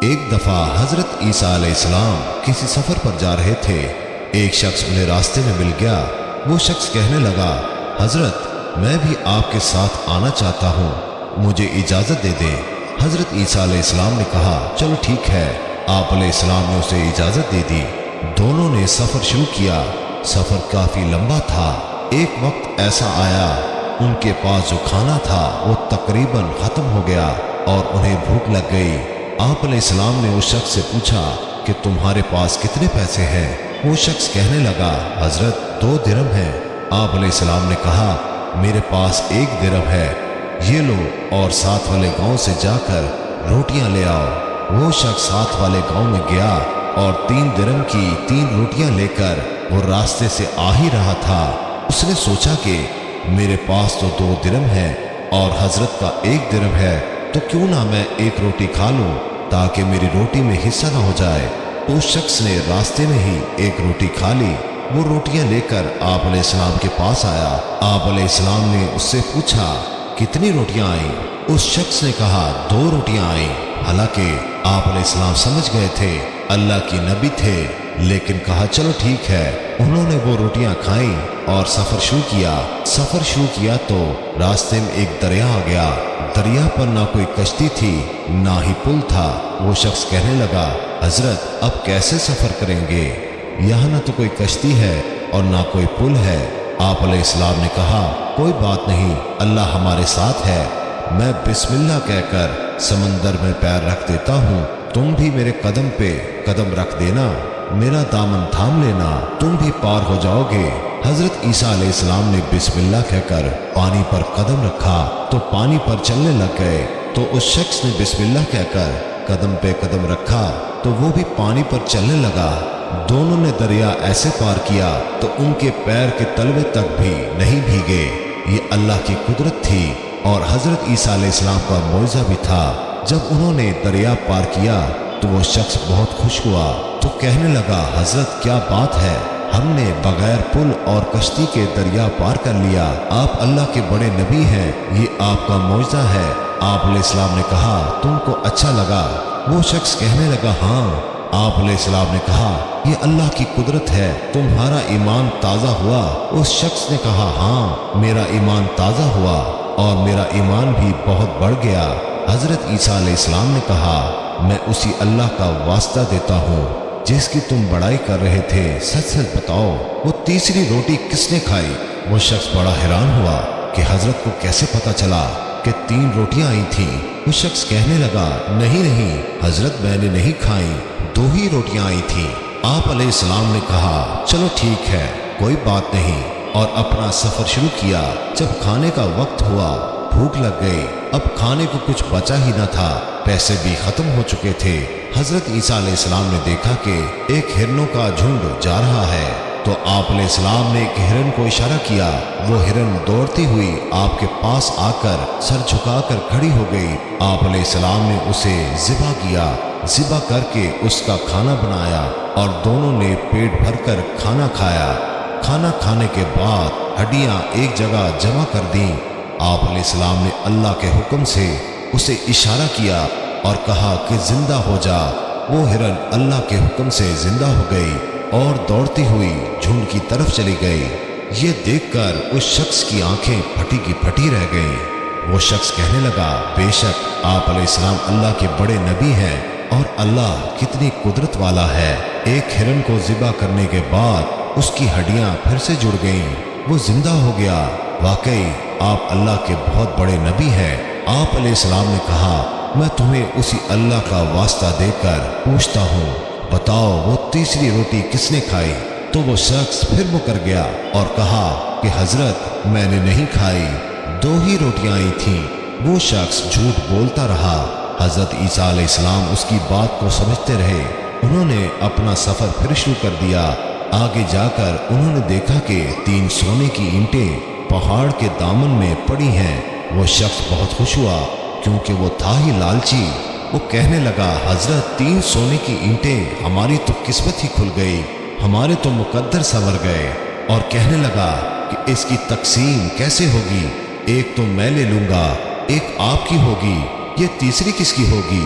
ایک دفعہ حضرت عیسیٰ علیہ السلام کسی سفر پر جا رہے تھے۔ ایک شخص انہیں راستے میں مل گیا۔ وہ شخص کہنے لگا، حضرت میں بھی آپ کے ساتھ آنا چاہتا ہوں، مجھے اجازت دے دیں۔ حضرت عیسیٰ علیہ السلام نے کہا، چلو ٹھیک ہے۔ آپ علیہ السلام نے اسے اجازت دے دی۔ دونوں نے سفر شروع کیا۔ سفر کافی لمبا تھا۔ ایک وقت ایسا آیا ان کے پاس جو کھانا تھا وہ تقریباً ختم ہو گیا اور انہیں بھوک لگ گئی۔ آپ علیہ السلام نے اس شخص سے پوچھا کہ تمہارے پاس کتنے پیسے ہیں؟ وہ شخص کہنے لگا، حضرت 2 درہم ہیں۔ آپ علیہ السلام نے کہا، میرے پاس 1 درہم ہے، یہ لو اور ساتھ والے گاؤں سے جا کر روٹیاں لے آؤ۔ وہ شخص ساتھ والے گاؤں میں گیا اور 3 درہم کی 3 روٹیاں لے کر وہ راستے سے آ ہی رہا تھا۔ اس نے سوچا کہ میرے پاس تو 2 درہم ہے اور حضرت کا 1 درہم ہے، تو کیوں نہ میں 1 روٹی کھا لوں تاکہ میری روٹی میں حصہ نہ ہو جائے۔ تو اس شخص نے راستے میں ہی 1 روٹی کھا لی۔ وہ روٹیاں لے کر آپ علیہ السلام کے پاس آیا۔ آپ علیہ السلام نے اس سے پوچھا، کتنی روٹیاں آئیں؟ اس شخص نے کہا، 2 روٹیاں آئیں۔ حالانکہ آپ علیہ السلام سمجھ گئے تھے اللہ کی نبی تھے، لیکن کہا چلو ٹھیک ہے۔ انہوں نے وہ روٹیاں کھائیں اور سفر شروع کیا تو راستے میں ایک دریا آ گیا۔ دریا پر نہ کوئی کشتی تھی نہ ہی پل تھا۔ وہ شخص کہنے لگا، حضرت اب کیسے سفر کریں گے؟ یہاں نہ تو کوئی کشتی ہے اور نہ کوئی پل ہے۔ آپ علیہ السلام نے کہا، کوئی بات نہیں، اللہ ہمارے ساتھ ہے۔ میں بسم اللہ کہہ کر سمندر میں پیر رکھ دیتا ہوں، تم بھی میرے قدم پہ قدم رکھ دینا، میرا دامن تھام لینا، تم بھی پار ہو جاؤ گے۔ حضرت عیسیٰ علیہ السلام نے بسم اللہ کہہ کر پانی پر قدم رکھا تو پانی پر چلنے لگ گئے۔ تو اس شخص نے بسم اللہ کہہ کر قدم پہ قدم رکھا تو وہ بھی پانی پر چلنے لگا۔ دونوں نے دریا ایسے پار کیا تو ان کے پیر کے تلوے تک بھی نہیں بھیگے۔ یہ اللہ کی قدرت تھی اور حضرت عیسیٰ علیہ السلام کا معجزہ بھی تھا۔ جب انہوں نے دریا پار کیا تو وہ شخص بہت خوش ہوا تو کہنے لگا، حضرت کیا بات ہے، ہم نے بغیر پل اور کشتی کے دریا پار کر لیا۔ آپ اللہ کے بڑے نبی ہیں، یہ آپ کا معجزہ ہے۔ آپ علیہ السلام نے کہا، تم کو اچھا لگا؟ وہ شخص کہنے لگا، ہاں۔ آپ علیہ السلام نے کہا، یہ اللہ کی قدرت ہے، تمہارا ایمان تازہ ہوا؟ اس شخص نے کہا، ہاں میرا ایمان تازہ ہوا اور میرا ایمان بھی بہت بڑھ گیا۔ حضرت عیسیٰ علیہ السلام نے کہا، میں اسی اللہ کا واسطہ دیتا ہوں جس کی تم بڑائی کر رہے تھے، سچ سچ بتاؤ وہ تیسری روٹی کس نے کھائی؟ وہ شخص بڑا حیران ہوا کہ حضرت کو کیسے پتا چلا کہ 3 روٹیاں آئی تھیں۔ وہ شخص کہنے لگا، نہیں حضرت میں نے نہیں کھائیں، 2 ہی روٹیاں آئی تھیں۔ آپ علیہ السلام نے کہا، چلو ٹھیک ہے، کوئی بات نہیں، اور اپنا سفر شروع کیا۔ جب کھانے کا وقت ہوا، بھوک لگ گئی، اب کھانے کو کچھ بچا ہی نہ تھا، پیسے بھی ختم ہو چکے تھے۔ حضرت عیسیٰ علیہ السلام نے دیکھا کہ ایک ہرنوں کا جھنڈ جا رہا ہے، تو آپ علیہ السلام نے ایک ہرن کو اشارہ کیا۔ وہ ہرن دوڑتی ہوئی آپ کے پاس آ کر سر جھکا کر کھڑی ہو گئی۔ آپ علیہ السلام نے اسے ذبح کیا، ذبح کر کے اس کا کھانا بنایا اور دونوں نے پیٹ بھر کر کھانا کھایا۔ کھانا کھانے کے بعد ہڈیاں ایک جگہ جمع کر دیں۔ آپ علیہ السلام نے اللہ کے حکم سے اسے اشارہ کیا اور کہا کہ زندہ ہو جا۔ وہ ہرن اللہ کے حکم سے زندہ ہو گئی اور دوڑتی ہوئی جھنڈ کی طرف چلی گئی۔ یہ دیکھ کر اس شخص کی آنکھیں پھٹی کی پھٹی رہ گئیں۔ وہ شخص کہنے لگا، بے شک آپ علیہ السلام اللہ کے بڑے نبی ہیں اور اللہ کتنی قدرت والا ہے۔ ایک ہرن کو ذبح کرنے کے بعد اس کی ہڈیاں پھر سے جڑ گئیں، وہ زندہ ہو گیا۔ واقعی آپ اللہ کے بہت بڑے نبی ہیں۔ آپ علیہ السلام نے کہا، میں تمہیں اسی اللہ کا واسطہ دے کر پوچھتا ہوں، بتاؤ وہ تیسری روٹی کس نے کھائی؟ تو وہ شخص پھر مکر گیا اور کہا کہ حضرت میں نے نہیں کھائی، 2 ہی روٹیاں آئی تھیں۔ وہ شخص جھوٹ بولتا رہا۔ حضرت عیسیٰ علیہ السلام اس کی بات کو سمجھتے رہے۔ انہوں نے اپنا سفر پھر شروع کر دیا۔ آگے جا کر انہوں نے دیکھا کہ 3 سونے کی اینٹیں پہاڑ کے دامن میں پڑی ہیں۔ وہ شخص بہت خوش ہوا کیونکہ وہ تھا ہی لالچی۔ وہ کہنے لگا، حضرت 3 سونے کی اینٹیں، ہماری تو قسمت ہی کھل گئی، ہمارے تو مقدر سنور گئے۔ اور کہنے لگا کہ اس کی تقسیم کیسے ہوگی؟ ایک تو میں لے لوں گا، ایک آپ کی ہوگی، یہ تیسری کس کی ہوگی؟